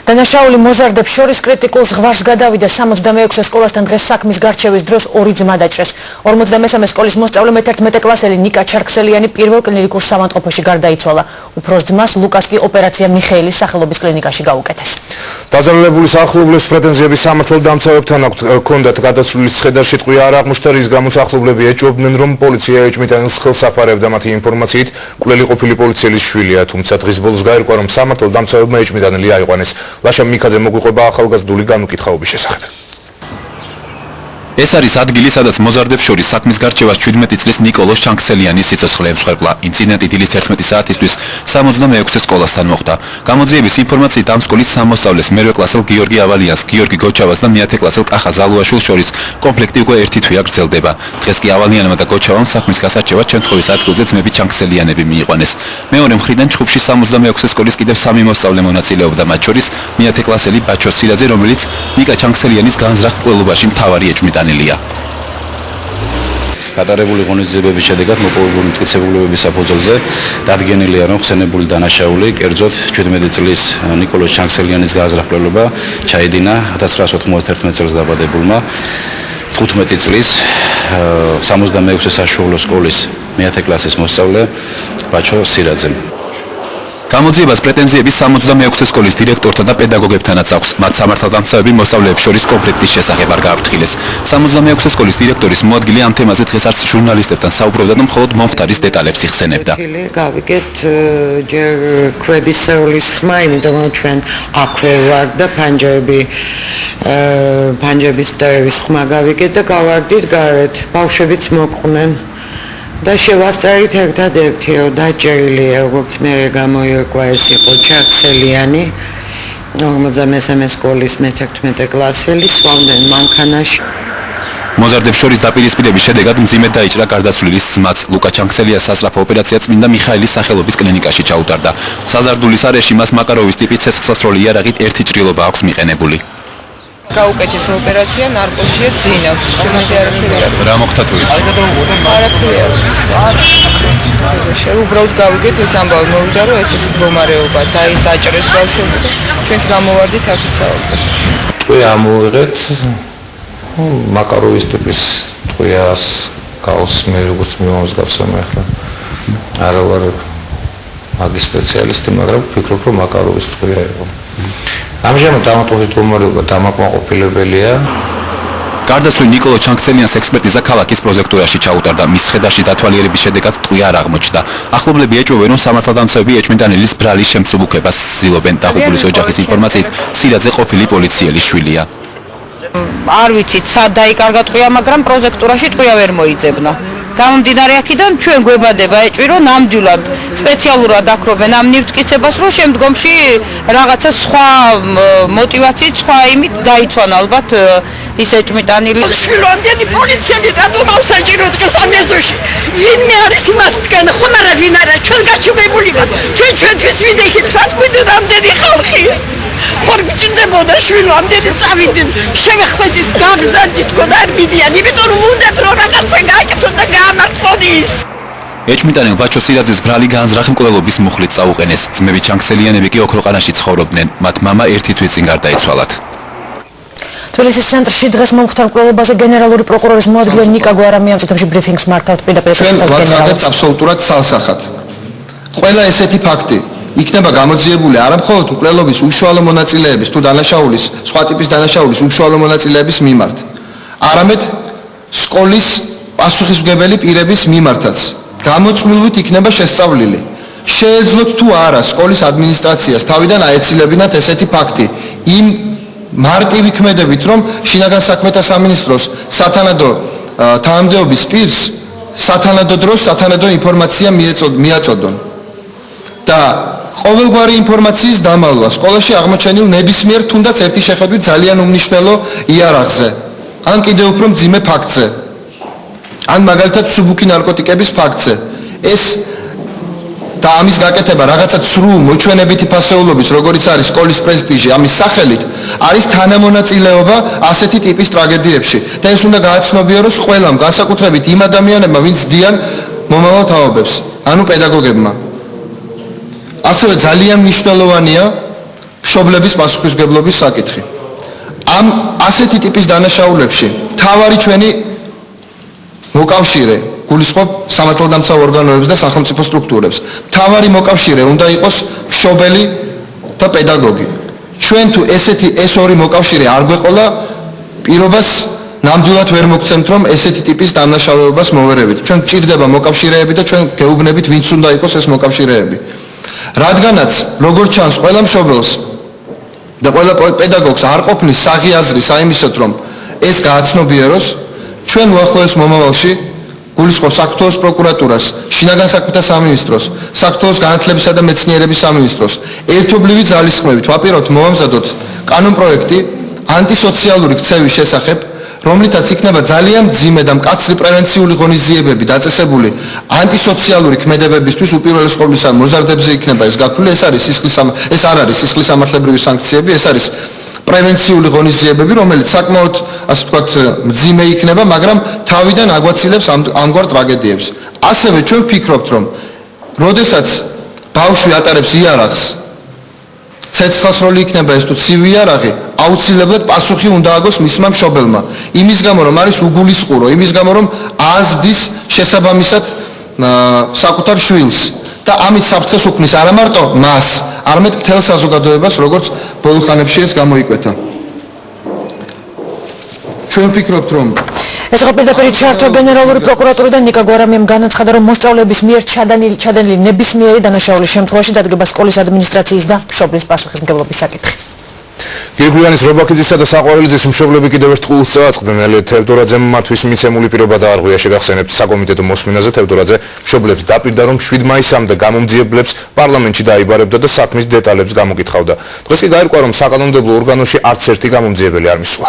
დანაშაული მოზარდებს შორის კრიტიკულ ზღვარს გადავიდა 66 სკოლასთან დღეს საქმის გარჩევის დროს ორი ძმა დაჭრეს. 53 სკოლის მოსწავლე მე-11 კლასელი ნიკა ჩარქსელიანი პირველ კლინიკურ სამანტყოფოში გარდაიცვალა. უფროს ძმას ლუკას კი ოპერაცია მიხეილის სახელობის კლინიკაში გაუკეთეს. დაზარალებული სახლობლებს პრეტენზიები სამართალდამცავებთან ჰქონდათ გადასვლილი ცხედარში ტყვია არ აღმოჩნდა, რის გამოც სახლობლები ეჭვობდნენ, რომ პოლიცია ეჭვმიტანილს ხელს აფარებდა. მათი ინფორმაციით კვლელი ყოფილი პოლიციელის შვილია, თუმცა დღის ბოლოს გაირკვა, რომ სამართალდამცავებმა ეჭვმიტანილი აიყვანეს. ლაშა მიქაძე მოგვიყვება ახალგაზრდული განუკითხაობის შესახებ. ეს არის ადგილი, სადაც მოზარდებს შორის საქმის გარჩევას 17 წლის ნიკოლოზ ჩანქსელიანის სიცოცხლე ემსხვერპლა. ინციდენტი დილის 11 საათისთვის 66 სკოლასთან მოხდა. გამოძიების ინფორმაციით ამ სკოლის სამოსწავლეს მერვე კლასელ გიორგი ავალიანს, გიორგი გოჩავას და მე-10 კლასელ კახა ზალუაშვილს შორის კონფლიქტი უკვე ერთი თვეა გრძელდება. დღეს კი ავალიანმა და გოჩავამ საქმის გასარჩევად შემთხვევის ადგილზე ძმები ჩანქსელიანები მიიყვანეს. მეორე მხრიდან ჩხუბში 66 სკოლის კიდევ 3 მოსწავლე მონაწილეობდა, მათ შორის მე-10 კლასელი ბაჩო სირაძე, რომელიც ნიკა ჩანქსელიანის განზრახ მკვლელობაში მთავარი ეჭვმიტანილია. გატარებული ღონისძიებების შედეგად მოპოვებული მტკიცებულებების საფუძველზე დადგენილია, რომ ხსენებული დანაშაული, კერძოდ 17 წლის ნიკოლოზ ჩანქსელიანის განზრახ მკვლელობა ჩაედინა 1991 წელს დაბადებულმა 15 წლის 66 საშუალო სკოლის მე-10 კლასის მოსწავლე ბაჩო სირაძემ. გამოძიებას პრეტენზიები 66 სკოლის დირექტორთან და პედაგოგებთანაც აქვს. მათ სამართალდამცავები მოსწავლეებს შორის კონფლიქტის შესახებ არ გააფრთხილეს. 66 სკოლის დირექტორის მოადგილე ამ თემაზე დღეს არც ჟურნალისტებთან საუბრობდა და მხოლოდ მომხდარის დეტალებს იხსენებდა. გავიგეთ ჯერ ქვების სროლის ხმა, იმიტომ რომ ჩვენ აქვე ვარ და ფანჯების დევის ხმა გავიგეთ და გავარდით გარეთ. ბავშვებიც მოყვნენ. და შევასწარით ერთადერთი, რომ დაჭერილია, როგორც მე გამოირკვა, ეს იყო ჩარქსელიანი, 53 სკოლის მე-11 კლასელი, სვამდნენ მანქანაში. მოზარდებს შორის დაპირისპირების შედეგად მძიმედ დაიჭრა გარდაცვლილის ძმაც. ლუკა ჩანქსელიას სასწრაფო ოპერაცია წმინდა მიხაილის სახელობის კლინიკაში ჩაუტარდა. საზარდულის არეში მას მაკაროვის ტიპის ცეცხლსასროლი იარაღით ერთი ჭრილობა აქვს მიყენებული. გაუკეთეს ოპერაცია, ნარკოზია ძინავს. შემოდი არაფერი არ. რა მოხდა თუ იცი? არაფერი არ ვიცი. უბრალოდ გავიგეთ ეს ამბავი მოვიდა, რომ ესეთი მდგომარეობა დაჭრეს ბავშვები და ჩვენც გამოვარდით აქეთ საავადმყოფოში. ტყვია ამოვიღეთ მაკაროვის ტიპის ტყვიას გავს მე როგორც მიმოსგავსებმა ახლა. არა ვარ მაგის სპეციალისტი, მაგრამ ვფიქრობ, რომ მაკაროვის ტყვია იყო. ამჟამად ამატყობის მდგომარეობა დამაკმაყოფილებელია. გარდაცვლილ ნიკოლოზ ჩანქსელიანს ექსპერტიზა ქალაქის პროზექტურაში ჩაუტარდა. მის ხედარში დათვალიერების შედეგად ტყვია არ აღმოჩნდა. ახლობლები ეჭვობენ, რომ სამართალდამცავები ეჭვმიტანილის ბრალის შემსუბუქებას ცდილობენ. დაღუპულის ოჯახის ინფორმაციით სირაძე ყოფილი პოლიციელის შვილია. არ ვიცით, სად დაიკარგა ტყვია, მაგრამ პროზექტურაში ტყვია ვერ მოიძებნა. გამომდინარე აქედან ჩვენ გვებადება ეჭვი, რომ ნამდვილად სპეციალურად აქრობენ ამ ნივთკიცებას, რომ შემდგომში რაღაცა სხვა მოტივაციით, სხვა იმით დაიცვან ალბათ ის ეჭვმიტანილი. შვილამდენი პოლიციელი რატომ ასაჭირო დღეს ამ ეზოში? ვინმე არის მათგან, ხომ არა ვინ არა, ჩვენ გაჩვენებული ვართ. ჩვენთვის ვიდექით, რა თქვით ამდენი ხალხი? ხარ გჭირდებოდა შვილო ამდენი წავიდნენ, შევეხმედით, გაგზავნით, თქო არ მიდიან, იმიტომ რომ უნდათ რომ რაღაცა გააკეთოთ და გაამართლონ ის. ეჭვმიტანილ ბაჩო სირაძეს ბრალი განზრახ მკვლელობის მუხლით წაუყენეს. ძმები ჩანქსელიანები კი ოქროყანაში ცხოვრობდნენ. მათ მამა ერთი თვის წინ გარდაიცვალათ. თბილისის ცენტრში დღეს მომხდარ მკვლელობაზე გენერალური პროკურორის მოადგილე ნიკა გვარამი ამ წუთებში ბრიფინგს მართავთ პირდაპირ. ჩვენ ვაცხადებთ აბსოლუტურად ცალსახად. ყველა ესეთი ფაქტი იქნება გამოძიებული არა მხოლოდ მკვლელობის უშუალო მონაწილეების თუ დანაშაულის, სხვა ტიპის დანაშაულის უშუალო მონაწილეების მიმართ, არამედ სკოლის პასუხისმგებელი პირების მიმართაც. გამოწვეულობით იქნება შესწავლილი. შეეძლოთ თუ არა სკოლის ადმინისტრაციას თავიდან აეცილებინათ ესეთი ფაქტი იმ მარტივი ქმედებით, რომ შინაგან საქმეთა სამინისტროს სათანადო თანამდებობის პირს სათანადო დროს სათანადო ინფორმაცია მიაწოდონ. და ყოველგვარი ინფორმაციის დამალვა სკოლაში აღმოჩენილ ნებისმიერ თუნდაც ერთი შეხედვით ძალიან უმნიშვნელო იარაღზე, ან კიდევ უფრო მძიმე ფაქტზე, ან მაგალითად მსუბუქი ნარკოტიკების ფაქტზე. ეს და ამის გაკეთება რაღაცა ცრუ მოჩვენებითი ფასეულობის, როგორც არის სკოლის პრესტიჟი, ამის სახელით არის თანამონაწილეობა ასეთი ტიპის ტრაგედიებში. და ეს უნდა გააცნობიეროს ყველამ, განსაკუთრებით იმ ადამიანებმა, ვინც ძდიან მომავალ თაობებს, ანუ პედაგოგებმა. ასევე ძალიან მნიშვნელოვანია მშობლების პასუხისმგებლობის საკითხი. ამ ასეთი ტიპის დანაშაულებში მთავარი ჩვენი მოკავშირე გულისხმობ სამართალდამცავ ორგანოებს და სახელმწიფო სტრუქტურებს. მთავარი მოკავშირე უნდა იყოს მშობელი და პედაგოგი. ჩვენ თუ ეს ორი მოკავშირე არ გვეყოლა, პირობას ნამდვილად ვერ მოგცემთ, რომ ესეთი ტიპის დანაშაულებას მოვერევით. ჩვენ გვჭირდება მოკავშირეები და ჩვენ გეუბნებით, ვინც უნდა იყოს ეს მოკავშირეები. რადგანაც როგორც ჩანს, ყველა მშობელს და ყველა პედაგოგს არ ყოფნის საღი აზრი საიმისოდ, რომ ეს გააცნობიეროს, ჩვენ უახლოეს მომავალში გულისხმობ საქართველოს პროკურატურას, შინაგან საქმეთა სამინისტროს, საქართველოს განათლებისა და მეცნიერების სამინისტროს ერთობლივი ძალისხმევით ვაპირებთ მოვამზადოთ კანონპროექტი ანტისოციალური ქცევის შესახებ, რომლითაც იქნება ძალიან მძიმე და მკაცრი პრევენციული ღონისძიებები დაწესებული ანტისოციალური ქმედებებისთვის, უპირველეს ყოვლისა მოზარდებზე იქნება ეს გათვლილი, ეს არ არის სისხლის სამართლებრივი სანქციები, ეს არის პრევენციული ღონისძიებები, რომელიც საკმაოდ, ასე ვთქვათ, მძიმე იქნება, მაგრამ თავიდან აგვაცილებს ამგვარ ტრაგედიებს. ასევე ჩვენ ვფიქრობთ, რომ როდესაც ბავშვი ატარებს იარაღს, ცეცხლსროლი იქნება ეს თუ ცივი იარაღი, აუცილებლად პასუხი უნდა აგოს მისმა მშობელმა. იმის გამო, რომ არის უგულისხმურო, იმის გამო, რომ ააზრდის შესაბამისად საკუთარ შვილს და ამით საფრთხეს უქმნის არა მარტო მას, არამედ მთელ საზოგადოებას, როგორც ბოლო ხანებში ეს გამოიკვეთა. ჩვენ ვფიქრობთ, რომ ეს იყო პირდაპირ ჩართვა გენერალური პროკურატურიდან ნიკა გვარამიამ განაცხადა, რომ მოსწავლეების მიერ ჩადენილი ნებისმიერი დანაშაულის შემთხვევაში დადგება სკოლის ადმინისტრაციის და მშობლის პასუხისმგებლობის საკითხი. გირგვლიანის რობაქიძისა და საყვარელიძის მშობლები კიდევ ერთ ყულს წააწყდნენ. ელეთ თევდორაძემ მათთვის მიცემული პირობა დაარღვია. შეგახსენებთ, საკომიტეტო მოსმენაზე თევდორაძე მშობლებს დაპირდა, რომ 7 მაისამდე გამომძიებლებს პარლამენტში დაიბარებდა და საქმის დეტალებს გამოკითხავდა. დღეს კი გაირკვა, რომ საკანონმდებლო ორგანოში არც ერთი გამომძიებელი არ მისვლა.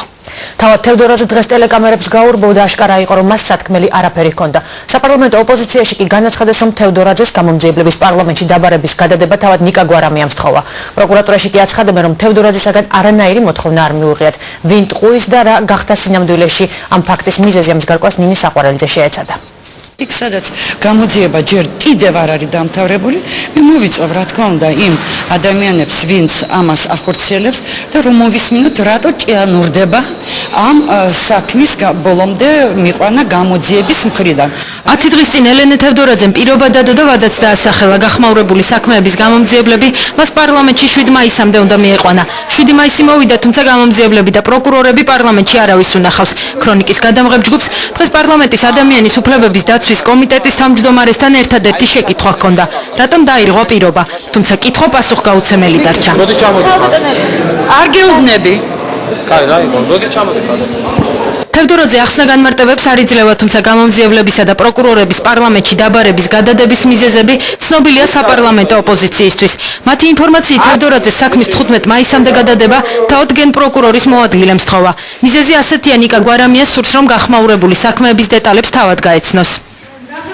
თავად თევდორაძე დღეს ტელეკამერებს გაურბოდა, აშკარა იყო, რომ მას სათქმელი არაფერი ჰქონდა. საპარლამენტო ოპოზიციაში კი განაცხადეს, რომ თევდორაძეს გამომძიებლების პარლამენტში დაბარების გადადება თავად ნიკა გვარამიამ სთხოვა. პროკურატურაში კი აცხადებენ, რომ თევდორაძესაგან არანაირი მოთხოვნა არ მიუღიათ. ვინ ტყუის და რა გახდა სინამდვილეში ამ ფაქტის მიზეზი, ამის გარკვევას ნინი საყვარელიძე შეეცადა. იქ სადაც გამოძიება ჯერ კიდევ არ არის დამთავრებული, მე მოვიწევ რა თქმა უნდა იმ ადამიანებს, ვინც ამას ახორციელებს და რომ მოვისმინოთ, რატო ჭიანურდება ამ საქმის ბოლომდე მიყვანა გამოძიების მხრიდან. 10 დღის წინ ელენე თევდორაძემ პირობა დადო და ვადაც დაასახელა გახმაურებული საქმეების გამომძიებლები მას პარლამენტში 7 მაისამდე უნდა მიიყვანა. 7 მაისი მოვიდა, თუმცა გამომძიებლები და პროკურორები პარლამენტში არავის უნახავს. ქრონიკის გადამღებ ჯგუფს დღეს პარლამენტის ადამიანის უფლებების დაცვის კომიტეტის თავმჯდომარესთან ერთადერთი შეკითხვა ჰქონდა, რატომ დაირღვა პირობა, თუმცა კითხვა პასუხგაუცემელი დარჩა. არ გეუბნები. კაი რა იყო, როდის ჩამოდიხარ? თევდორაძე ახსნა განმარტებებს არ იძლევა, თუმცა გამომძიებლებისა და პროკურორების პარლამენტში დაბარების გადადების მიზეზები ცნობილია საპარლამენტო ოპოზიციისთვის. მათი ინფორმაციით თევდორაძეს საქმის 15 მაისამდე გადადება თავად გენპროკურორის მოადგილემ სთხოვა. მიზეზი ასეთია, ნიკა გვარამია სურს, რომ გახმაურებული საქმეების დეტალებს თავად გაეცნოს.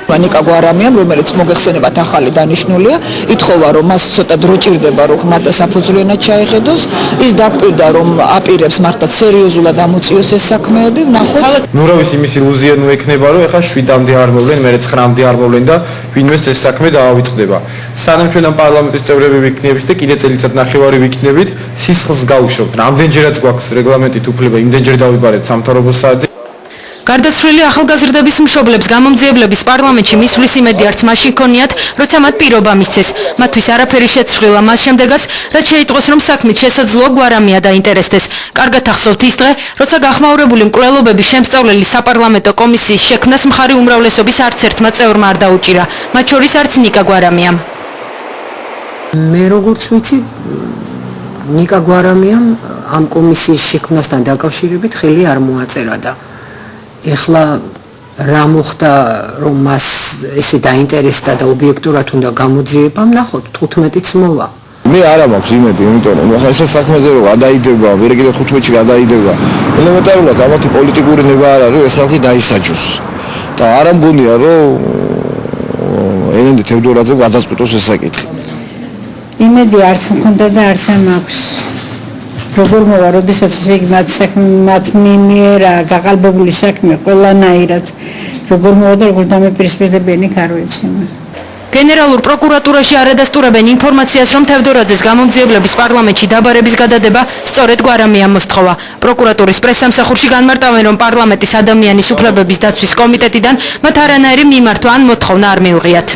ნიკა გვარამიამ, რომელიც მოგეხსენებათ ახალი დანიშნულია, ითხოვა, რომ მას ცოტა დრო ჭირდება, რომ ხმათა საფუძვლიანად ჩაეხედოს. ის დაკვირდა, რომ აპირებს მართლაც სერიოზულად ამოწიოს ეს საქმეები. ვნახოთ. ნუ რა ვიცი, იმის ილუზია ნუ ექნება, რომ ეხლა 7-მდე არ მოვლენ, მერე 9-მდე არ მოვლენ და ვინმეს ეს საქმე დაავიწყდება. სანამ ჩვენ ამ პარლამენტის წევრები ვიქნებით და კიდე წელიწად ნახევარი ვიქნებით, სისხლს გავუშვებთ. რამდენჯერაც გვაქვს რეგლამენტით უფლება, იმდენჯერ დავიბარეთ სამთავრობო საათზე. გარდაცვლილი ახალგაზრდების მშობლებს გამომძიებლების პარლამენტში მისვლის იმედი არც მაშინ ჰქონიათ, როცა მათ პირობა მისცეს. მათთვის არაფერი შეცვლილა მას შემდეგაც, რაც შეიტყოს, რომ საქმით შესაძლოა გვარამია დაინტერესდეს. კარგად ახსოვთ ის დღე, როცა გახმაურებული მკვლელობების შემსწავლელი საპარლამენტო კომისიის შექმნას მხარი უმრავლესობის არც ერთმა წევრმა არ დაუჭირა, მათ შორის არც ნიკა გვარამიამ. მე როგორც ვიცი, ნიკა გვარამიამ ამ კომისიის შექმნასთან დაკავშირებით ხელი არ მოაწერა და ეხლა რა მოხდა, რომ მას ესე დაინტერესდა და ობიექტურად უნდა გამოძიება, ნახოთ 15-იც მოვა. მე არა მაქვს იმედი, იმიტომ რომ ახლა ეს საქმეზე რომ გადაიდება, ვერ კიდე 15-ში გადაიდება, ელემენტარულად ამათი პოლიტიკური ნება არ არის, ეს ხალხი დაისაჯოს. და არა მგონია, რომ ელენე თევდორაძემ გადაწყვიტოს ეს საკითხი. იმედი არც მქონდა და არც მაქვს. როგორ მოვა, როდესაც ესე იგი მათ მიერ გაყალბებული საქმე ყველანაირად როგორ მოვა და როგორ დამეპირისპირდებიან, იქ არ ვიცი. გენერალურ პროკურატურაში არადასტურებენ ინფორმაციას, რომ თევდორაძეს გამომძიებლების პარლამენტში დაბარების გადადება სწორედ გვარამიამ მოსთხოვა. პროკურატურის პრესსამსახურში განმარტავენ, რომ პარლამენტის ადამიანის უფლებების დაცვის კომიტეტიდან მათ არანაირი მიმართვა ან მოთხოვნა არ მიუღიათ.